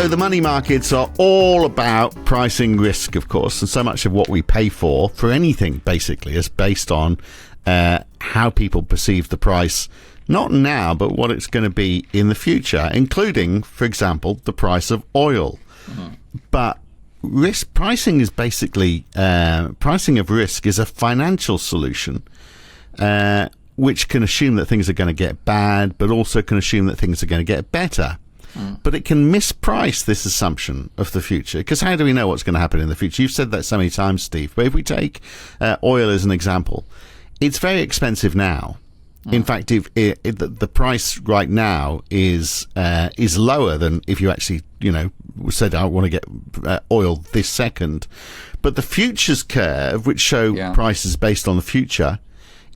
So the money markets are all about pricing risk, of course, and so much of what we pay for anything, basically, is based on how people perceive the price, not now, but what it's going to be in the future, including, for example, the price of oil. Mm-hmm. But risk pricing is basically pricing of risk is a financial solution, which can assume that things are going to get bad, but also can assume that things are going to get better. But it can misprice this assumption of the future, because how do we know what's going to happen in the future? You've said that so many times, Steve. But if we take oil as an example, it's very expensive now. In fact, if the price right now is lower than if you actually, said I want to get oil this second. But the futures curve, which show prices based on the future,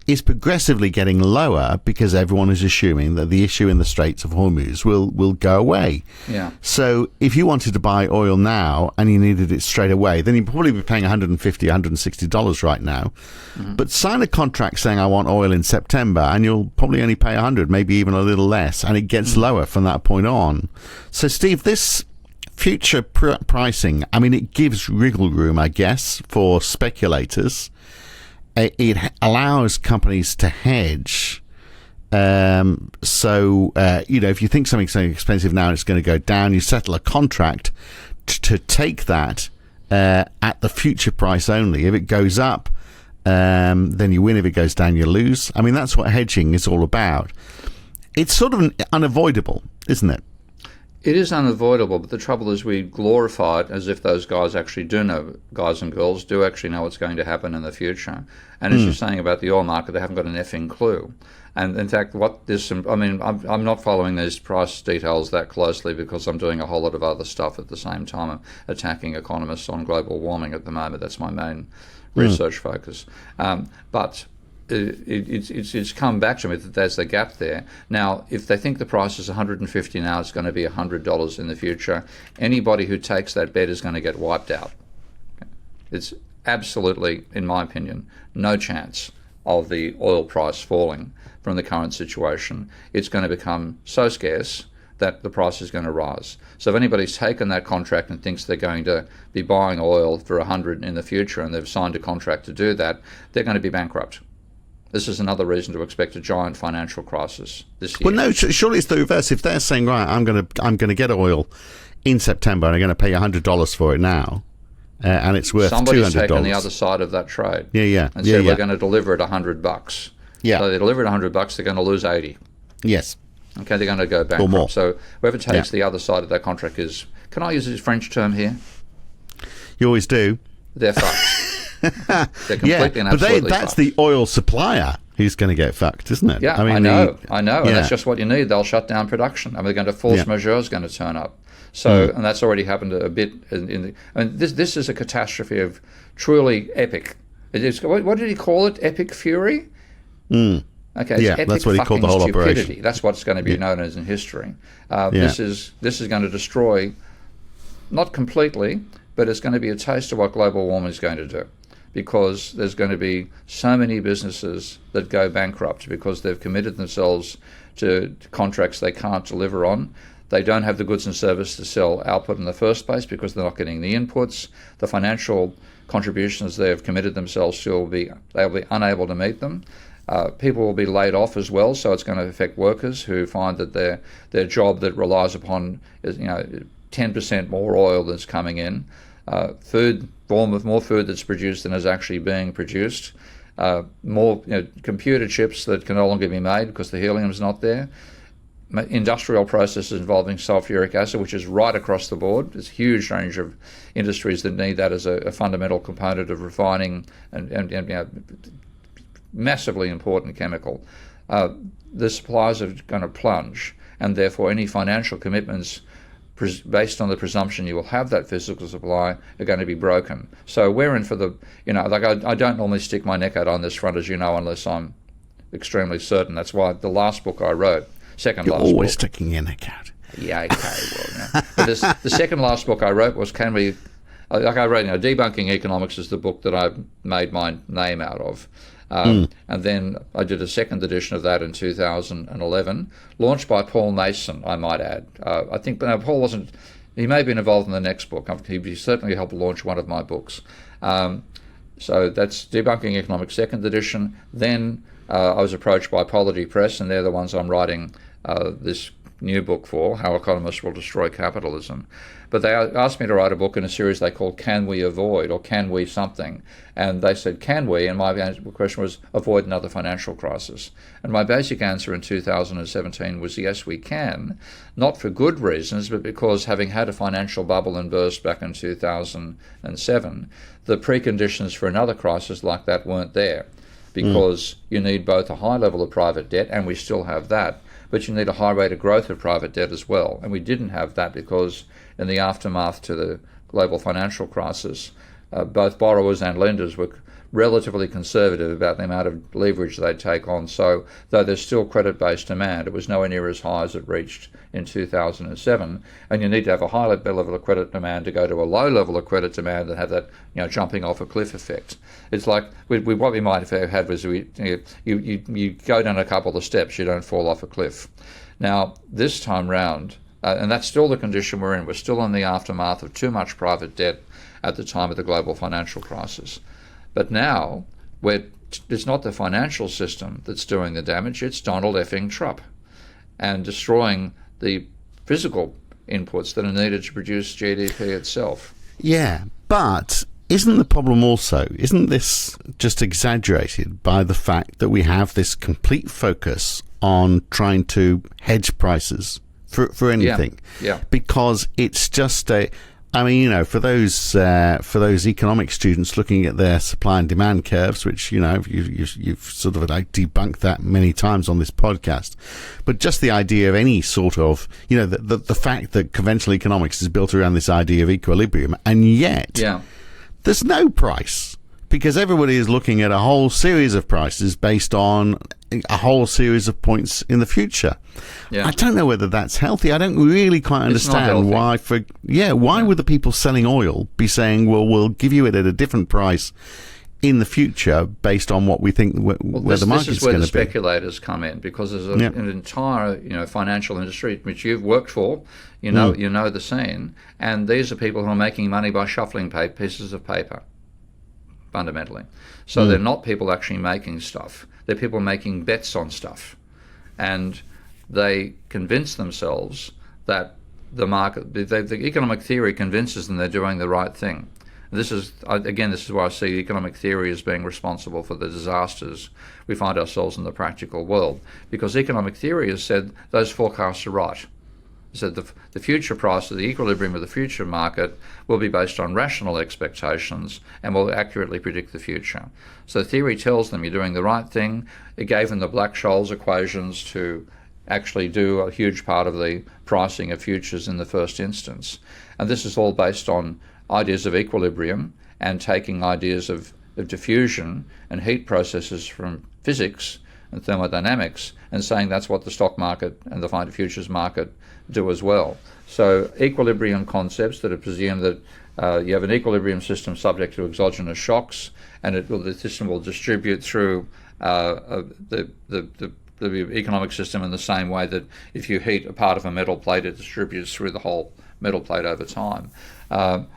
is progressively getting lower because everyone is assuming that the issue in the Strait of Hormuz will go away. Yeah. So if you wanted to buy oil now and you needed it straight away, then you'd probably be paying $150, $160 right now. Mm-hmm. But sign a contract saying I want oil in September and you'll probably only pay 100, maybe even a little less, and it gets lower from that point on. So Steve, this future pricing, I mean, it gives wriggle room, I guess, for speculators. It allows companies to hedge. If you think something's so expensive now and it's going to go down, you settle a contract to take that at the future price only. If it goes up, then you win. If it goes down, you lose. I mean, that's what hedging is all about. It's sort of unavoidable, isn't it? It is unavoidable, but the trouble is we glorify it as if those guys actually do know, guys and girls do actually know what's going to happen in the future. And as you're saying about the oil market, they haven't got an effing clue. And in fact, I'm not following these price details that closely because I'm doing a whole lot of other stuff at the same time. I'm attacking economists on global warming at the moment. That's my main research focus. But it's come back to me that there's a gap there. Now, if they think the price is $150 now, it's going to be $100 in the future. Anybody who takes that bet is going to get wiped out. It's absolutely, in my opinion, no chance of the oil price falling from the current situation. It's going to become so scarce that the price is going to rise. So if anybody's taken that contract and thinks they're going to be buying oil for $100 in the future and they've signed a contract to do that, they're going to be bankrupt. This is another reason to expect a giant financial crisis this year. Well, no, surely it's the reverse. If they're saying, right, I'm going to get oil in September and I'm going to pay $100 for it now, and it's worth $200. Somebody's taken the other side of that trade. And said we're going to deliver it $100. Yeah. So they deliver it $100, they're going to lose 80. Yes. Okay, they're going to go bankrupt. Or more. So whoever takes the other side of that contract is, can I use this French term here? You always do. They're fucked. They're completely and absolutely that's fucked. the oil supplier who's going to get fucked, isn't it? Yeah, I know. And that's just what you need. They'll shut down production. I mean, they're going to force majeure is going to turn up. So, and that's already happened a bit. This is a catastrophe of truly epic. It is. What did he call it? Epic fury. Okay, it's epic that's what he called the whole stupidity. operation. That's what's going to be known as in history. This is going to destroy, not completely, but it's going to be a taste of what global warming is going to do. Because there's going to be so many businesses that go bankrupt because they've committed themselves to contracts they can't deliver on. They don't have the goods and services to sell output in the first place because they're not getting the inputs. The financial contributions they have committed themselves to they'll be unable to meet them. People will be laid off as well, so it's going to affect workers who find that their job that relies upon 10% more oil that's coming in. More food that's produced than is actually being produced, more computer chips that can no longer be made because the helium's not there, industrial processes involving sulfuric acid, which is right across the board. There's a huge range of industries that need that as a fundamental component of refining and massively important chemical. The supplies are going to plunge, and therefore any financial commitments based on the presumption you will have that physical supply are going to be broken. So we're in for the, I don't normally stick my neck out on this front, as you know, unless I'm extremely certain. That's why the last book I wrote, You're always sticking your neck out. Yeah, okay, But the second last book I wrote was, Debunking Economics is the book that I've made my name out of. And then I did a second edition of that in 2011, launched by Paul Mason, I might add. I think Paul wasn't He may have been involved in the next book. He certainly helped launch one of my books. So that's Debunking Economics, second edition. Then I was approached by Polity Press, and they're the ones I'm writing this new book for, How Economists Will Destroy Capitalism. But they asked me to write a book in a series they called Can We Avoid, or Can We Something? And they said, can we? And my question was, avoid another financial crisis. And my basic answer in 2017 was, yes, we can. Not for good reasons, but because having had a financial bubble and burst back in 2007, the preconditions for another crisis like that weren't there. Because you need both a high level of private debt, and we still have that, but you need a high rate of growth of private debt as well. And we didn't have that because in the aftermath to the global financial crisis, both borrowers and lenders were relatively conservative about the amount of leverage they'd take on. So though there's still credit-based demand, it was nowhere near as high as it reached in 2007. And you need to have a high level of credit demand to go to a low level of credit demand and have that, jumping off a cliff effect. It's like what we might have had was you go down a couple of steps, you don't fall off a cliff. Now this time round, and that's still the condition we're in. We're still in the aftermath of too much private debt at the time of the global financial crisis. But now, it's not the financial system that's doing the damage, it's Donald effing Trump, and destroying the physical inputs that are needed to produce GDP itself. Yeah, but isn't the problem also, isn't this just exaggerated by the fact that we have this complete focus on trying to hedge prices for anything? Yeah. Because it's just for those economic students looking at their supply and demand curves, which you've sort of debunked that many times on this podcast, but just the idea of any sort of the fact that conventional economics is built around this idea of equilibrium, and yet there's no price because everybody is looking at a whole series of prices based on a whole series of points in the future. I don't know whether that's healthy. I don't really quite understand why. Why would the people selling oil be saying, "Well, we'll give you it at a different price in the future based on what we think where the market's going to be"? This is where the speculators come in, because there's an entire financial industry which you've worked for. You know the scene, and these are people who are making money by shuffling pieces of paper, fundamentally. So they're not people actually making stuff. They're people making bets on stuff, and they convince themselves that the market, the economic theory convinces them they're doing the right thing. This is why I see economic theory as being responsible for the disasters we find ourselves in the practical world, because economic theory has said those forecasts are right. So the future price of the equilibrium of the future market will be based on rational expectations and will accurately predict the future. So theory tells them you're doing the right thing. It gave them the Black-Scholes equations to actually do a huge part of the pricing of futures in the first instance. And this is all based on ideas of equilibrium and taking ideas of diffusion and heat processes from physics and thermodynamics and saying that's what the stock market and the futures market do as well. So equilibrium concepts that presume that you have an equilibrium system subject to exogenous shocks, and the system will distribute through the economic system in the same way that if you heat a part of a metal plate, it distributes through the whole metal plate over time.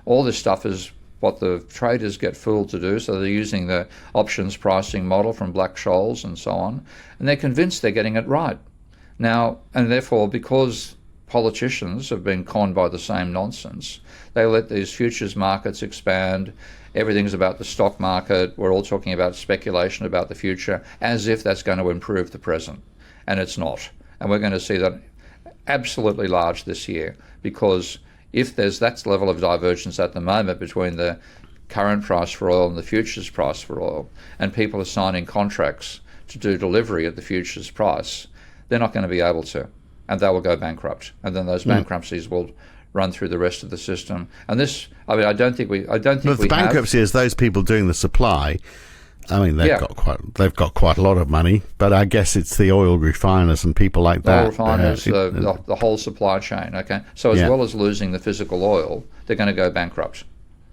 All this stuff is what the traders get fooled to do, so they're using the options pricing model from Black-Scholes and so on, and they're convinced they're getting it right. Now, and therefore, because politicians have been conned by the same nonsense, they let these futures markets expand. Everything's about the stock market. We're all talking about speculation about the future as if that's going to improve the present, and it's not. And we're going to see that absolutely large this year, because if there's that level of divergence at the moment between the current price for oil and the futures price for oil, and people are signing contracts to do delivery at the futures price, they're not going to be able to, and they will go bankrupt. And then those bankruptcies will run through the rest of the system. And this, I don't think we But the bankruptcy is those people doing the supply. I mean, they've got quite a lot of money, but I guess it's the oil refiners and people like that. Oil refiners, the whole supply chain. Okay, so as well as losing the physical oil, they're going to go bankrupt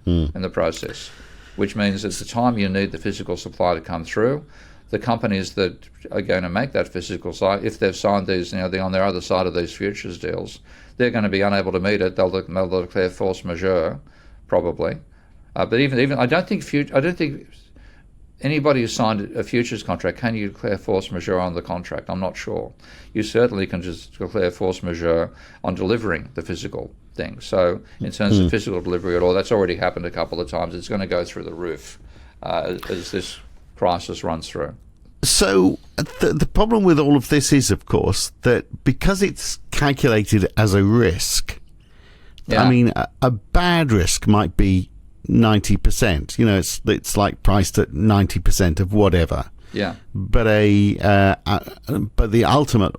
in the process, which means at the time you need the physical supply to come through, the companies that are going to make that physical supply, if they've signed these, they're on their other side of these futures deals, they're going to be unable to meet it. They'll declare force majeure, probably. But even I don't think anybody who signed a futures contract, can you declare force majeure on the contract? I'm not sure. You certainly can just declare force majeure on delivering the physical thing. So in terms of physical delivery at all, that's already happened a couple of times. It's going to go through the roof as this crisis runs through. So the problem with all of this is, of course, that because it's calculated as a risk, I mean, a bad risk might be 90%. It's like priced at 90% of whatever. Yeah. But but the ultimate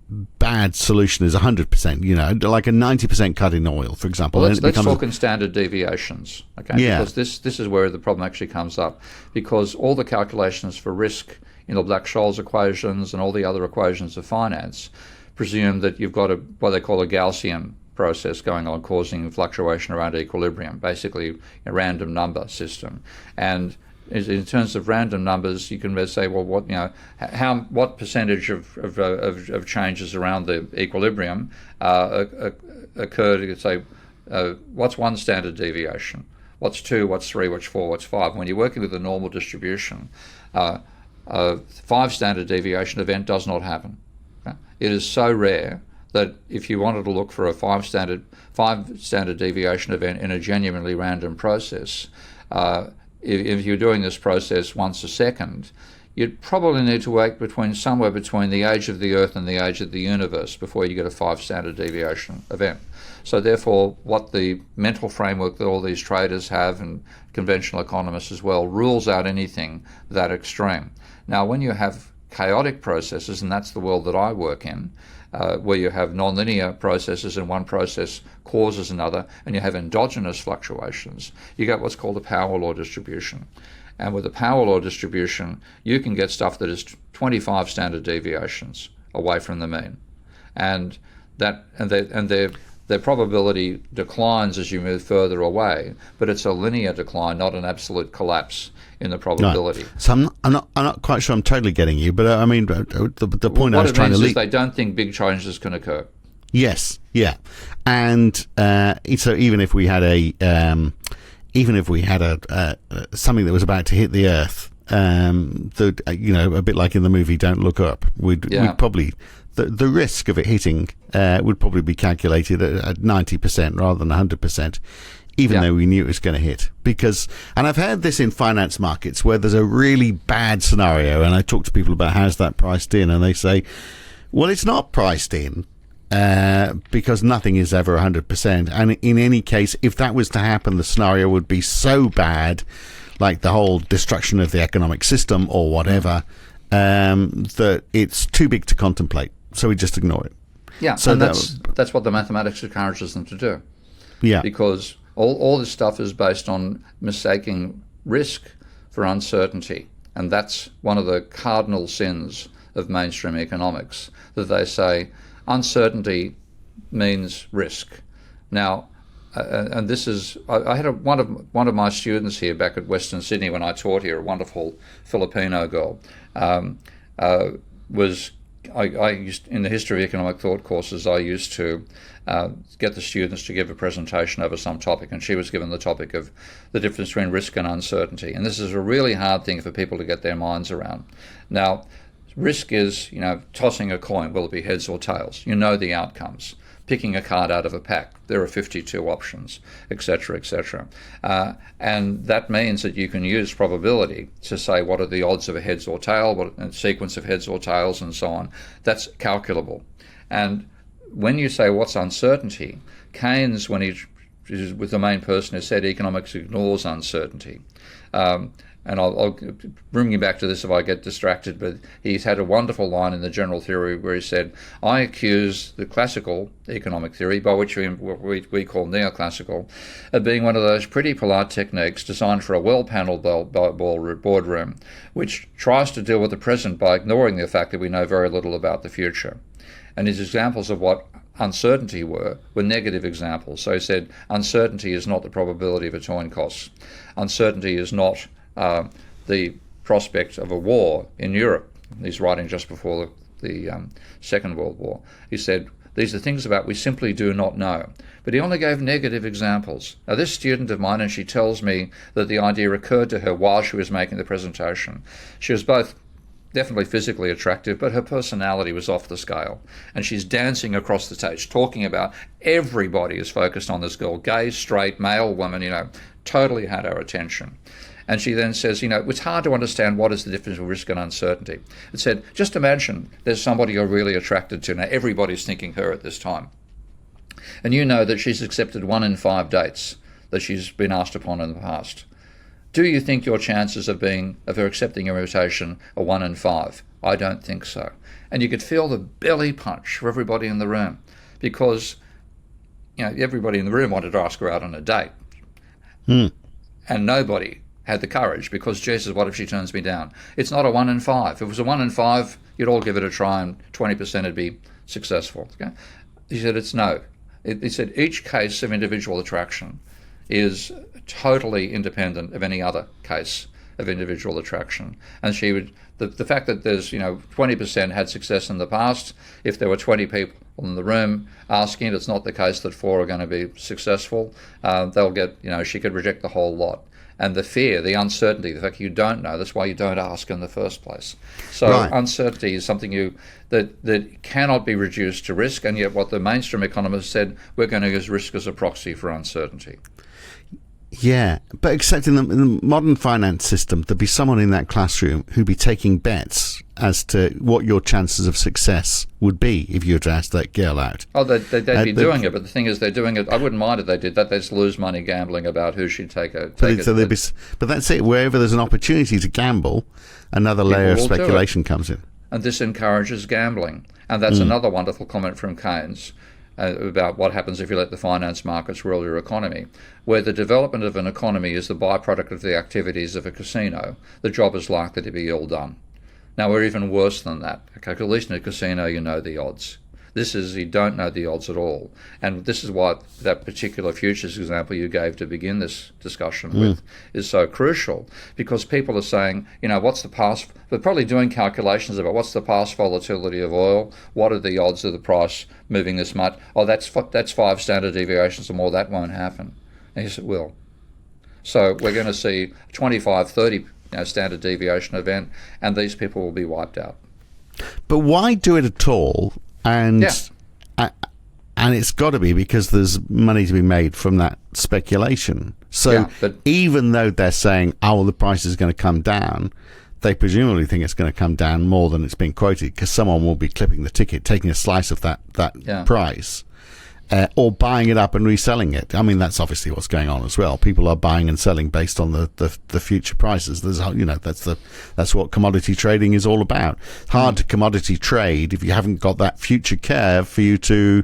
bad solution is 100%. Like a 90% cut in oil, for example. Well, let's talk in standard deviations, okay? Yeah. Because this is where the problem actually comes up, because all the calculations for risk in the Black-Scholes equations and all the other equations of finance presume that you've got what they call a Gaussian process going on, causing fluctuation around equilibrium, basically a random number system. And in terms of random numbers, you can say, well, what percentage of changes around the equilibrium occurred? You could say, what's one standard deviation? What's two? What's three? What's four? What's five? When you're working with a normal distribution, a 5 standard deviation event does not happen. Okay? It is so rare that if you wanted to look for a 5 standard deviation event in a genuinely random process, if you're doing this process once a second, you'd probably need to wait somewhere between the age of the Earth and the age of the universe before you get a 5 standard deviation event. So therefore, what the mental framework that all these traders have, and conventional economists as well, rules out anything that extreme. Now, when you have chaotic processes, and that's the world that I work in, where you have nonlinear processes and one process causes another, and you have endogenous fluctuations, you get what's called a power law distribution. And with a power law distribution, you can get stuff that is 25 standard deviations away from the mean. And their probability declines as you move further away, but it's a linear decline, not an absolute collapse in the probability. No. So I'm not quite sure I'm totally getting you, but I mean, the point I was trying to lead. They don't think big changes can occur. Yes, yeah, and so even if we had something that was about to hit the Earth, a bit like in the movie Don't Look Up, we'd probably the risk of it hitting would probably be calculated at 90% rather than 100%. Even though we knew it was going to hit. And I've heard this in finance markets where there's a really bad scenario, and I talk to people about how's that priced in, and they say, well, it's not priced in because nothing is ever 100%. And in any case, if that was to happen, the scenario would be so bad, like the whole destruction of the economic system or whatever, that it's too big to contemplate. So we just ignore it. Yeah, so and that's what the mathematics encourages them to do. Yeah. Because all this stuff is based on mistaking risk for uncertainty. And that's one of the cardinal sins of mainstream economics, that they say uncertainty means risk. Now, and this is, I had one of my students here back at Western Sydney when I taught here, a wonderful Filipino girl, I used, in the history of economic thought courses, I used to get the students to give a presentation over some topic, and she was given the topic of the difference between risk and uncertainty. And this is a really hard thing for people to get their minds around. Now, risk is, tossing a coin. Will it be heads or tails? You know the outcomes. Picking a card out of a pack. There are 52 options, etc., etc. And that means that you can use probability to say what are the odds of a heads or tail, what a sequence of heads or tails, and so on. That's calculable. And when you say what's uncertainty, Keynes, when he was the main person who said economics ignores uncertainty. And I'll bring you back to this if I get distracted, but he's had a wonderful line in the general theory where he said, I accuse the classical economic theory, by which we call neoclassical, of being one of those pretty polite techniques designed for a well-panelled boardroom, which tries to deal with the present by ignoring the fact that we know very little about the future. And his examples of what uncertainty were negative examples. So he said, uncertainty is not the probability of atonement costs. Uncertainty is not the prospect of a war in Europe. He's writing just before the Second World War. He said, These are things about we simply do not know. But he only gave negative examples. Now, this student of mine, and she tells me that the idea occurred to her while she was making the presentation. She was both definitely physically attractive, but her personality was off the scale. And she's dancing across the stage, talking about everybody is focused on this girl, gay, straight, male, woman, totally had our attention. And she then says, it's hard to understand what is the difference between risk and uncertainty. It said, just imagine there's somebody you're really attracted to. Now, everybody's thinking her at this time. And you know that she's accepted 1 in 5 dates that she's been asked upon in the past. Do you think your chances of her accepting your invitation are 1 in 5? I don't think so. And you could feel the belly punch for everybody in the room because, everybody in the room wanted to ask her out on a date. And nobody had the courage because, Jesus, what if she turns me down? It's not a 1 in 5. If it was a 1 in 5, you'd all give it a try and 20% would be successful. Okay? He said, it's no. He said each case of individual attraction is totally independent of any other case of individual attraction. And she would, the fact that there's, 20% had success in the past, if there were 20 people in the room asking it, it's not the case that 4 are going to be successful. They'll get, she could reject the whole lot. And the fear, the uncertainty, the fact you don't know, that's why you don't ask in the first place. So right. Uncertainty is something that cannot be reduced to risk, and yet what the mainstream economists said, we're going to use risk as a proxy for uncertainty. Yeah, but except in the modern finance system, there'd be someone in that classroom who'd be taking bets as to what your chances of success would be if you were to ask that girl out. Oh, they'd be doing it, but the thing is, they're doing it. I wouldn't mind if they did that. They'd just lose money gambling about who she'd take it. But that's it. Wherever there's an opportunity to gamble, another layer of speculation comes in. And this encourages gambling. And that's another wonderful comment from Keynes. About what happens if you let the finance markets rule your economy. Where the development of an economy is the byproduct of the activities of a casino, the job is likely to be ill done. Now, we're even worse than that. Okay, at least in a casino, you know the odds. This is, you don't know the odds at all. And this is why that particular futures example you gave to begin this discussion with is so crucial, because people are saying, what's the past, they're probably doing calculations about what's the past volatility of oil, what are the odds of the price moving this much, that's 5 standard deviations or more, that won't happen. And yes, it will. So we're going to see 25, 30 standard deviation event, and these people will be wiped out. But why do it at all? And it's got to be because there's money to be made from that speculation. So even though they're saying, the price is going to come down, they presumably think it's going to come down more than it's been quoted because someone will be clipping the ticket, taking a slice of that price, or buying it up and reselling it. I mean, that's obviously what's going on as well. People are buying and selling based on the future prices. There's, that's what commodity trading is all about. It's hard to commodity trade if you haven't got that future curve for you to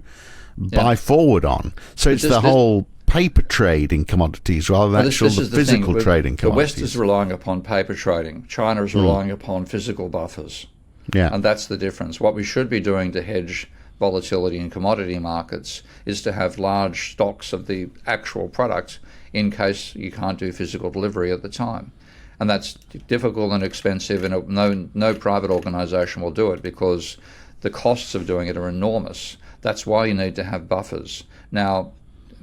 buy forward on. So it's the whole paper trade in commodities rather than the physical trade in commodities. The West is relying upon paper trading. China is relying upon physical buffers. Yeah. And that's the difference. What we should be doing to hedge volatility in commodity markets is to have large stocks of the actual product in case you can't do physical delivery at the time. And that's difficult and expensive, and no private organisation will do it because the costs of doing it are enormous. That's why you need to have buffers. Now,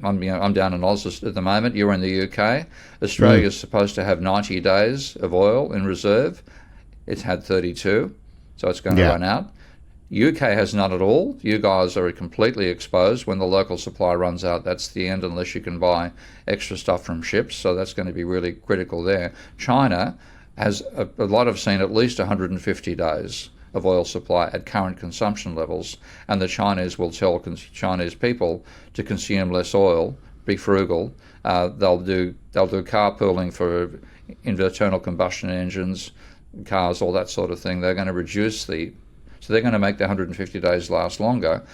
I'm down in Oz at the moment. You're in the UK. Australia is supposed to have 90 days of oil in reserve. It's had 32, so it's going to run out. UK has none at all. You guys are completely exposed. When the local supply runs out, that's the end unless you can buy extra stuff from ships. So that's going to be really critical there. China has, a lot have seen at least 150 days of oil supply at current consumption levels. And the Chinese will tell Chinese people to consume less oil, be frugal. They'll do carpooling for internal combustion engines, cars, all that sort of thing. They're going to reduce so they're going to make the 150 days last longer.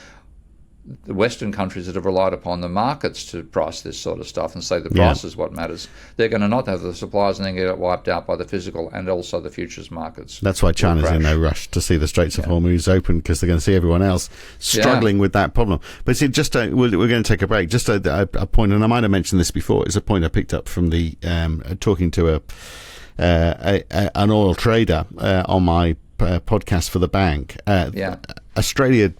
The Western countries that have relied upon the markets to price this sort of stuff and say the price is what matters, they're going to not have the supplies and then get wiped out by the physical and also the futures markets. That's why China's in no rush to see the Straits of Hormuz open, because they're going to see everyone else struggling with that problem. But see, we're going to take a break. Just a point, and I might have mentioned this before, it's a point I picked up from the talking to an oil trader on my podcast for the bank. Australia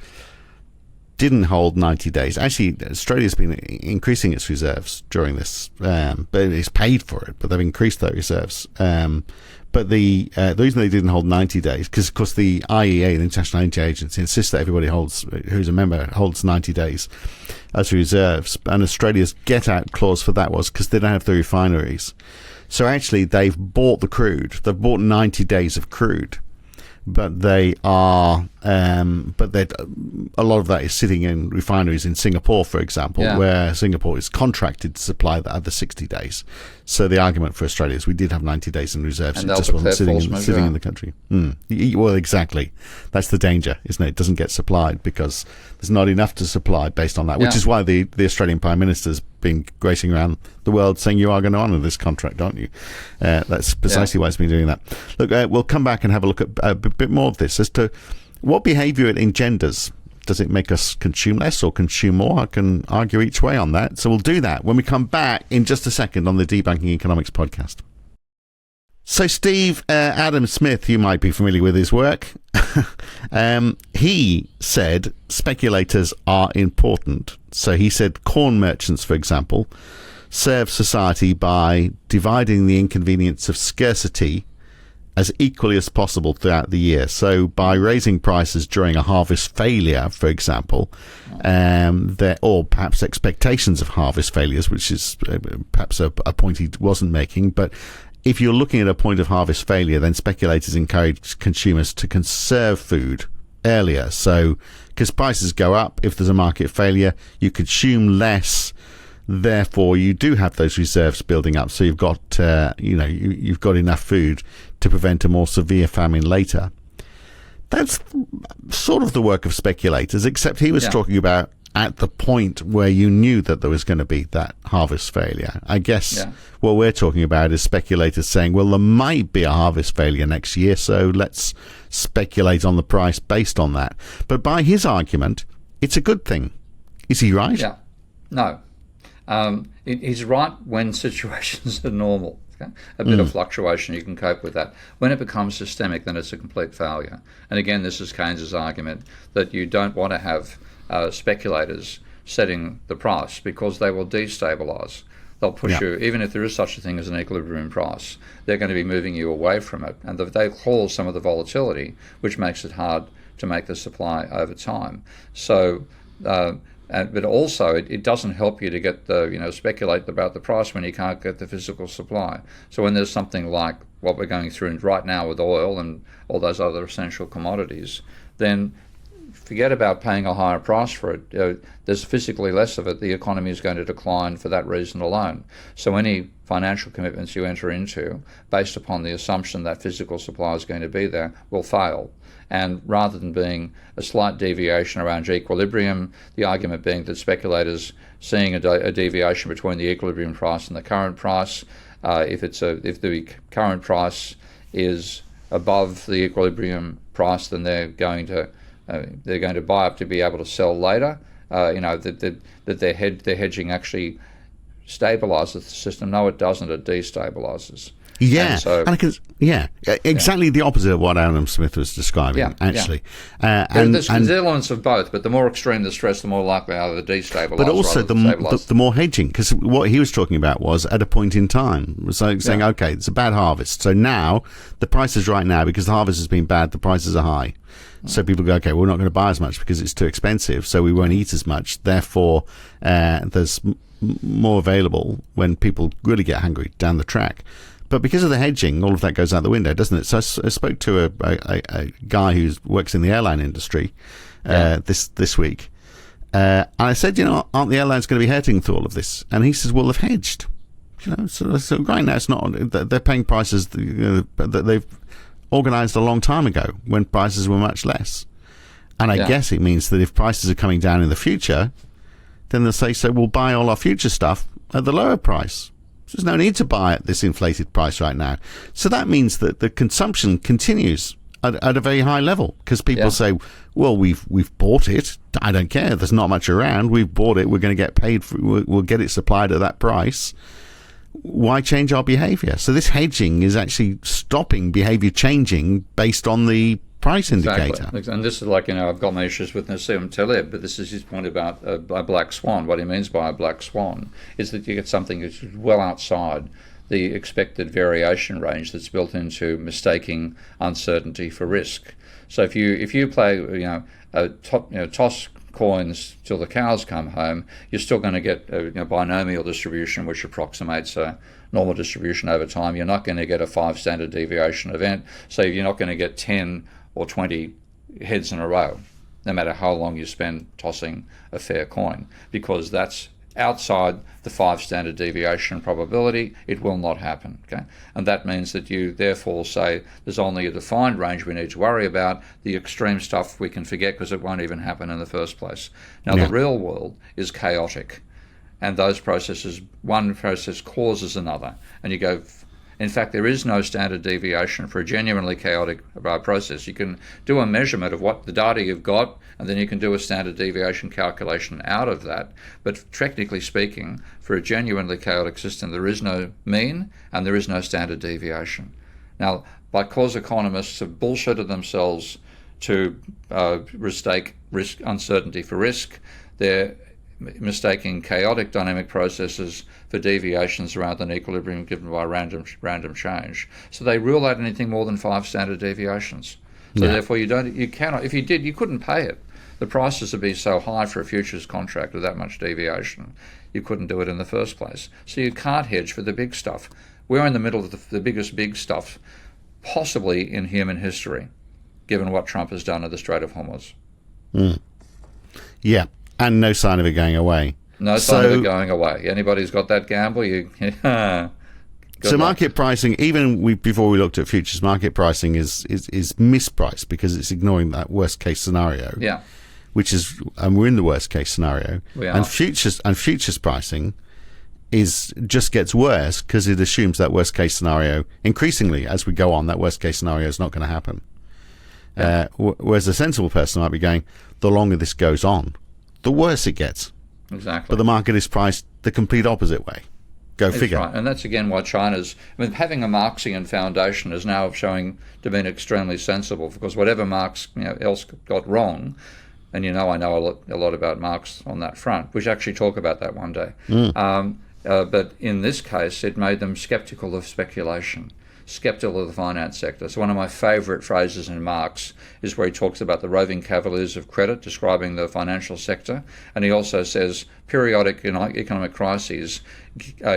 didn't hold 90 days. Actually, Australia's been increasing its reserves during this, but it's paid for it, but they've increased their reserves. But the reason they didn't hold 90 days, because of course the IEA, the International Energy Agency, insists that everybody who's a member holds 90 days as reserves. And Australia's get-out clause for that was because they don't have the refineries. So actually, they've bought the crude. They've bought 90 days of crude. But they are, a lot of that is sitting in refineries in Singapore, for example, where Singapore is contracted to supply the other 60 days. So the argument for Australia is we did have 90 days in reserves. And it just wasn't sitting in the country. Well, exactly. That's the danger, isn't it? It doesn't get supplied because there's not enough to supply based on that, which is why the Australian Prime Minister's been racing around the world saying you are going to honour this contract, aren't you? That's precisely why it's been doing that. Look, we'll come back and have a look at a bit more of this as to what behaviour it engenders. Does it make us consume less or consume more? I can argue each way on that. So we'll do that when we come back in just a second on the Debunking Economics podcast. So Steve Adam Smith, you might be familiar with his work. He said speculators are important. So he said corn merchants, for example, serve society by dividing the inconvenience of scarcity as equally as possible throughout the year. So by raising prices during a harvest failure, for example, or perhaps expectations of harvest failures, which is perhaps a point he wasn't making, but if you're looking at a point of harvest failure, then speculators encourage consumers to conserve food earlier. So, because prices go up, if there's a market failure, you consume less. Therefore, you do have those reserves building up. So you've got, you've got enough food to prevent a more severe famine later. That's sort of the work of speculators, except he was talking about at the point where you knew that there was going to be that harvest failure. I guess what we're talking about is speculators saying, well, there might be a harvest failure next year, so let's speculate on the price based on that. But by his argument, it's a good thing. Is he right? Yeah. No. He's right when situations are normal. Okay? A bit of fluctuation, you can cope with that. When it becomes systemic, then it's a complete failure. And again, this is Keynes's argument that you don't want to have speculators setting the price because they will destabilise. They'll push you, even if there is such a thing as an equilibrium price, they're going to be moving you away from it. And they cause some of the volatility, which makes it hard to make the supply over time. So, but also it doesn't help you to get speculate about the price when you can't get the physical supply. So when there's something like what we're going through right now with oil and all those other essential commodities, then forget about paying a higher price for it. There's physically less of it. The economy is going to decline for that reason alone. So any financial commitments you enter into based upon the assumption that physical supply is going to be there will fail. And rather than being a slight deviation around equilibrium, the argument being that speculators seeing a deviation between the equilibrium price and the current price, if the current price is above the equilibrium price, then they're going to buy up to be able to sell later. That their hedging actually stabilises the system. No, it doesn't. It destabilises. Exactly the opposite of what Adam Smith was describing, actually. There's elements of both, but the more extreme the stress, the more likely are they to destabilise. But also the more hedging, because what he was talking about was at a point in time, saying, okay, it's a bad harvest. So now, the price is right now, because the harvest has been bad, the prices are high. So people go, okay, we're not going to buy as much because it's too expensive, so we won't eat as much. Therefore, there's more available when people really get hungry down the track. But because of the hedging, all of that goes out the window, doesn't it? So I spoke to a guy who works in the airline industry this week, and I said, aren't the airlines going to be hurting through all of this? And he says, well, they've hedged. So right now it's not. They're paying prices that they've organised a long time ago when prices were much less. And I guess it means that if prices are coming down in the future, then they'll say, so we'll buy all our future stuff at the lower price. There's no need to buy at this inflated price right now. So that means that the consumption continues at a very high level because people say, well, we've bought it. I don't care. There's not much around. We've bought it. We're going to get paid for it. We'll get it supplied at that price. Why change our behavior? So this hedging is actually stopping behavior changing based on the price indicator. Exactly. And this is like, I've got my issues with Nassim Taleb, but this is his point about a black swan. What he means by a black swan is that you get something that's well outside the expected variation range that's built into mistaking uncertainty for risk. So if you play, toss coins till the cows come home, you're still going to get a binomial distribution which approximates a normal distribution over time. You're not going to get a 5 standard deviation event, so you're not going to get 10 or 20 heads in a row, no matter how long you spend tossing a fair coin, because that's outside the 5 standard deviation probability. It will not happen. Okay, and that means that you therefore say there's only a defined range we need to worry about. The extreme stuff we can forget because it won't even happen in the first place. Now the real world is chaotic, and those processes, one process causes another, and you go. In fact, there is no standard deviation for a genuinely chaotic process. You can do a measurement of what the data you've got, and then you can do a standard deviation calculation out of that. But technically speaking, for a genuinely chaotic system, there is no mean and there is no standard deviation. Now, because economists have bullshitted themselves to mistake uncertainty for risk, they're mistaking chaotic dynamic processes for deviations rather than equilibrium given by random change. So they rule out anything more than 5 standard deviations. So therefore you cannot, if you did, you couldn't pay it. The prices would be so high for a futures contract with that much deviation, you couldn't do it in the first place. So you can't hedge for the big stuff. We're in the middle of the biggest big stuff possibly in human history, given what Trump has done at the Strait of Hormuz. Yeah. And no sign of it going away. No sign of it going away. Anybody's got that gamble, so market pricing, even before we looked at futures, market pricing is mispriced because it's ignoring that worst case scenario. Yeah. And we're in the worst case scenario. We are. And futures pricing just gets worse because it assumes that worst case scenario increasingly as we go on. That worst case scenario is not going to happen. Yeah. Whereas a sensible person might be going, the longer this goes on, the worse it gets. Exactly. But the market is priced the complete opposite way. Go figure. Right. And that's again why having a Marxian foundation is now showing to be extremely sensible, because whatever Marx else got wrong, and I know a lot about Marx on that front, we should actually talk about that one day. But in this case, it made them skeptical of speculation, skeptical of the finance sector. So one of my favourite phrases in Marx is where he talks about the roving cavaliers of credit, describing the financial sector. And he also says periodic economic crises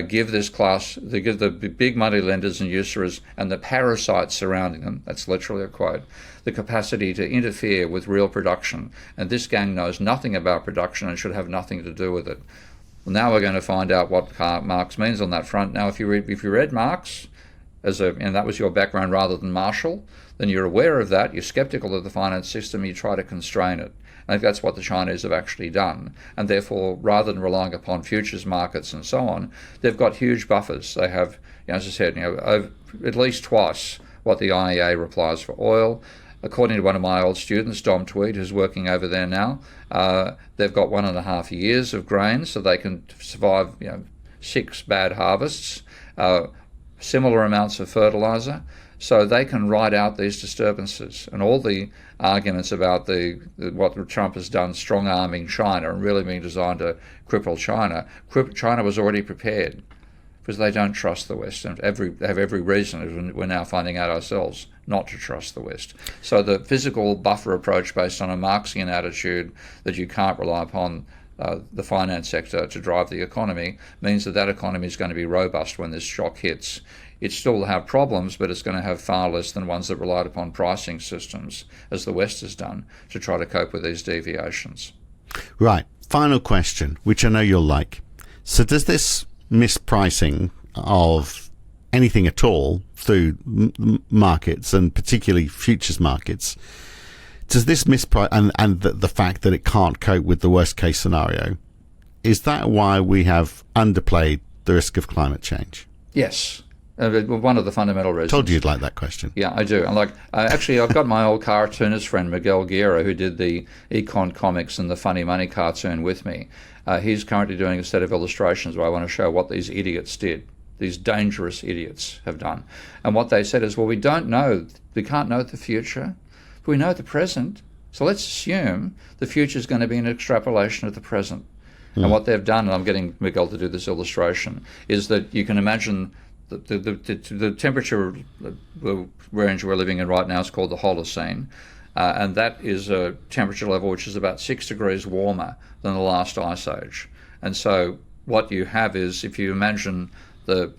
give the big money lenders and usurers and the parasites surrounding them, that's literally a quote, the capacity to interfere with real production. And this gang knows nothing about production and should have nothing to do with it. Well, now we're going to find out what Marx means on that front. Now, if you read Marx, and that was your background rather than Marshall, then you're aware of that, you're skeptical of the finance system, you try to constrain it. I think that's what the Chinese have actually done. And therefore, rather than relying upon futures markets and so on, they've got huge buffers. They have, as I said, at least twice what the IEA replies for oil. According to one of my old students, Dom Tweed, who's working over there now, they've got 1.5 years of grain, so they can survive 6 bad harvests. Similar amounts of fertilizer, so they can ride out these disturbances. And all the arguments about what Trump has done, strong-arming China and really being designed to cripple China, China was already prepared because they don't trust the West, and they have every reason, as we're now finding out ourselves, not to trust the West. So the physical buffer approach based on a Marxian attitude that you can't rely upon the finance sector to drive the economy means that economy is going to be robust when this shock hits. It still will have problems, but it's going to have far less than ones that relied upon pricing systems, as the West has done, to try to cope with these deviations. Right. Final question, which I know you'll like. So does this mispricing of anything at all through markets, and particularly futures markets, does this misprice and the fact that it can't cope with the worst case scenario, is that why we have underplayed the risk of climate change? Yes. One of the fundamental reasons. Told you you'd like that question. Yeah, I do. Actually, I've got my old cartoonist friend Miguel Guerra, who did the Econ Comics and the Funny Money cartoon with me. He's currently doing a set of illustrations where I want to show what these idiots did. These dangerous idiots have done. And what they said is, well, we can't know the future, But we know the present, so let's assume the future is going to be an extrapolation of the present. And what they've done, and I'm getting Miguel to do this illustration, is that you can imagine the temperature range we're living in right now is called the Holocene, and that is a temperature level which is about 6 degrees warmer than the last ice age. And so what you have is, if you imagine the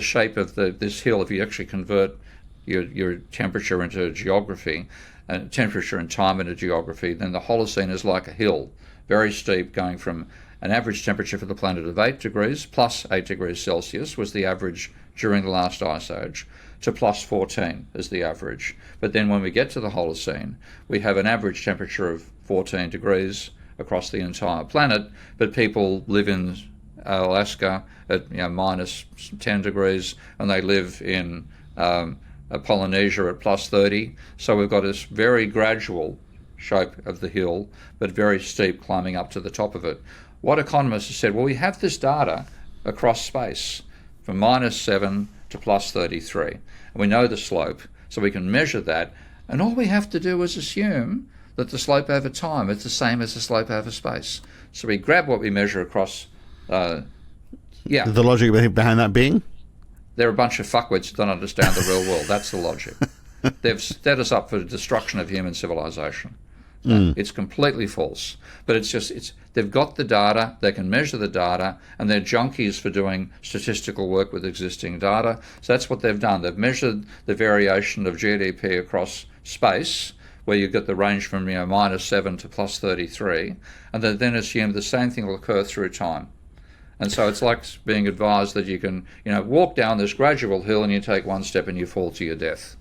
shape of this hill, if you actually convert your temperature into geography, and temperature and time into geography, then the Holocene is like a hill, very steep, going from an average temperature for the planet of 8 degrees, plus 8 degrees Celsius was the average during the last ice age, to plus 14 as the average. But then when we get to the Holocene, we have an average temperature of 14 degrees across the entire planet, but people live in Alaska at minus 10 degrees, and they live in Polynesia at plus 30. So we've got this very gradual shape of the hill, but very steep climbing up to the top of it. What economists have said, well, we have this data across space from minus 7 to plus 33, and we know the slope, so we can measure that, and all we have to do is assume that the slope over time is the same as the slope over space. So we grab what we measure across, The logic behind that being? They're a bunch of fuckwits who don't understand the real world. That's the logic. They've set us up for the destruction of human civilization. It's completely false. But they've got the data, they can measure the data, and they're junkies for doing statistical work with existing data. So that's what they've done. They've measured the variation of GDP across space, where you get the range from minus 7 to plus 33, and they then assume the same thing will occur through time. And so it's like being advised that you can walk down this gradual hill and you take one step and you fall to your death.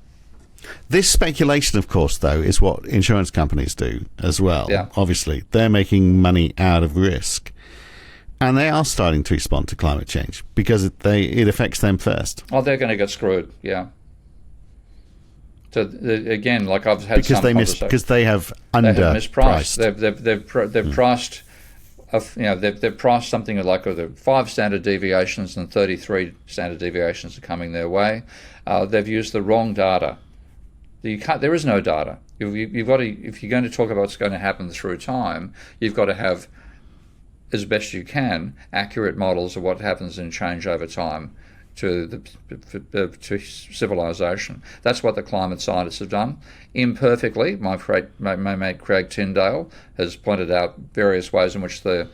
This speculation, of course, though, is what insurance companies do as well. Yeah. Obviously, they're making money out of risk. And they are starting to respond to climate change because it affects them first. Oh, they're going to get screwed, yeah. So again, like I've had because they have mispriced. They've priced. They've priced something like the 5 standard deviations and 33 standard deviations are coming their way. They've used the wrong data. There is no data. You've got to, if you're going to talk about what's going to happen through time, you've got to have, as best you can, accurate models of what happens in change over time to civilization. That's what the climate scientists have done. Imperfectly, my mate Craig Tyndale has pointed out various ways in which the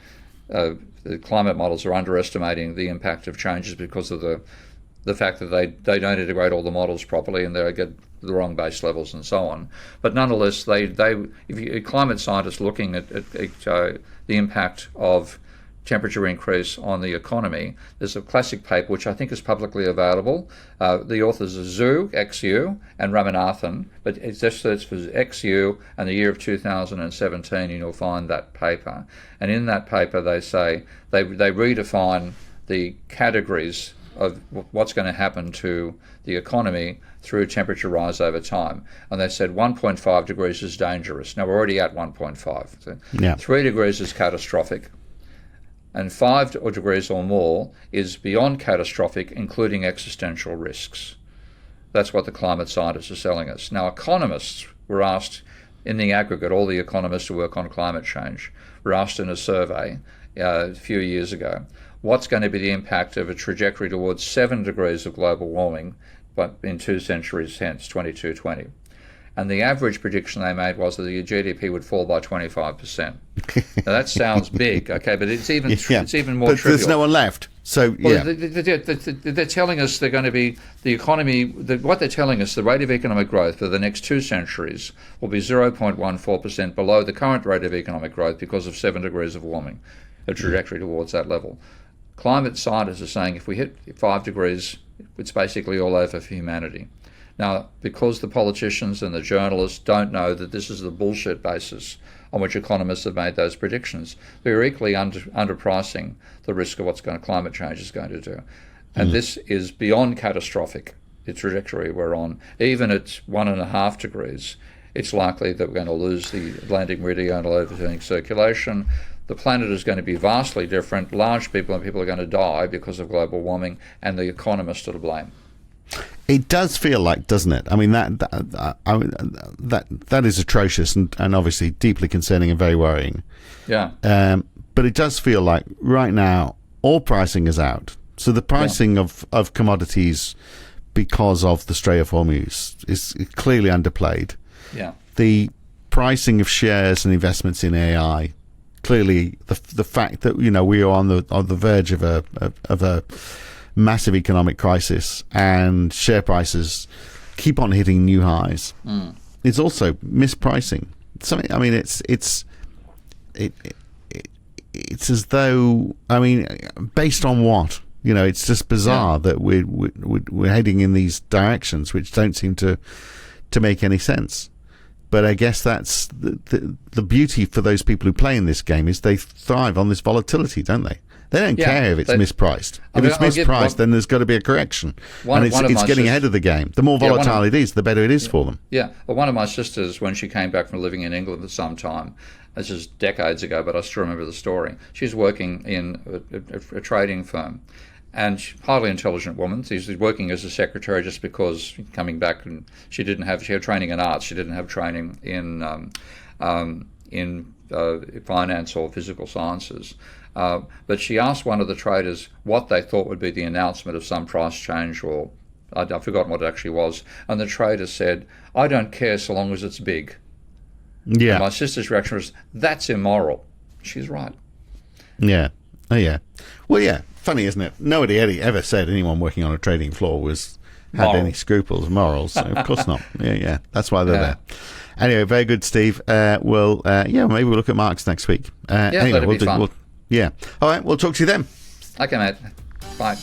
climate models are underestimating the impact of changes because of the fact that they don't integrate all the models properly and they get the wrong base levels and so on. But nonetheless, if climate scientists looking at the impact of temperature increase on the economy, there's a classic paper which I think is publicly available. The authors are Zhu, XU, and Ramanathan, but it's just search for XU and the year of 2017 and you'll find that paper. And in that paper they say, they redefine the categories of what's going to happen to the economy through temperature rise over time. And they said 1.5 degrees is dangerous. Now we're already at 1.5. So 3 degrees is catastrophic. And 5 degrees or more is beyond catastrophic, including existential risks. That's what the climate scientists are selling us. Now, economists were asked, in the aggregate, all the economists who work on climate change, were asked in a survey a few years ago, what's going to be the impact of a trajectory towards 7 degrees of global warming but in 2 centuries hence, 2220. And the average prediction they made was that the GDP would fall by 25%. Now that sounds big, okay, but it's even more but trivial. There's no one left. So they're telling us they're going to be the economy. What they're telling us, the rate of economic growth for the next 2 centuries will be 0.14% below the current rate of economic growth because of 7 degrees of warming, a trajectory towards that level. Climate scientists are saying if we hit 5 degrees, it's basically all over for humanity. Now, because the politicians and the journalists don't know that this is the bullshit basis on which economists have made those predictions, they're equally underpricing the risk of what climate change is going to do. And this is beyond catastrophic, the trajectory we're on. Even at 1.5 degrees, it's likely that we're going to lose the Atlantic meridional overturning circulation. The planet is going to be vastly different. Large people and people are going to die because of global warming, and the economists are to blame. It does feel like, doesn't it? I mean, that is atrocious and obviously deeply concerning and very worrying. Yeah. But it does feel like right now all pricing is out. So the pricing of commodities because of the Strait of Hormuz is clearly underplayed. Yeah. The pricing of shares and investments in AI, clearly the fact that we are on the verge of a massive economic crisis and share prices keep on hitting new highs. It's also mispricing. Something. I mean, it's as though, I mean, based on what? It's just bizarre that we're heading in these directions which don't seem to make any sense. But I guess that's the beauty for those people who play in this game is they thrive on this volatility, don't they? They don't care if it's mispriced. If it's mispriced, then there's got to be a correction. And it's getting ahead of the game. The more volatile it is, the better it is for them. Yeah. Well, one of my sisters, when she came back from living in England for some time, this is decades ago, but I still remember the story. She's working in a trading firm. And she's a highly intelligent woman. She's working as a secretary just because coming back, and she had training in arts. She didn't have training in finance or physical sciences. But she asked one of the traders what they thought would be the announcement of some price change, or I've forgotten what it actually was. And the trader said, "I don't care so long as it's big." Yeah. And my sister's reaction was, "That's immoral." She's right. Yeah. Oh, yeah. Well, yeah. Funny, isn't it? Nobody ever said anyone working on a trading floor had any scruples, morals. So of course not. Yeah. That's why they're there. Anyway, very good, Steve. Maybe we'll look at marks next week. Anyway, that'd be fun. All right, we'll talk to you then. Okay, mate. Bye.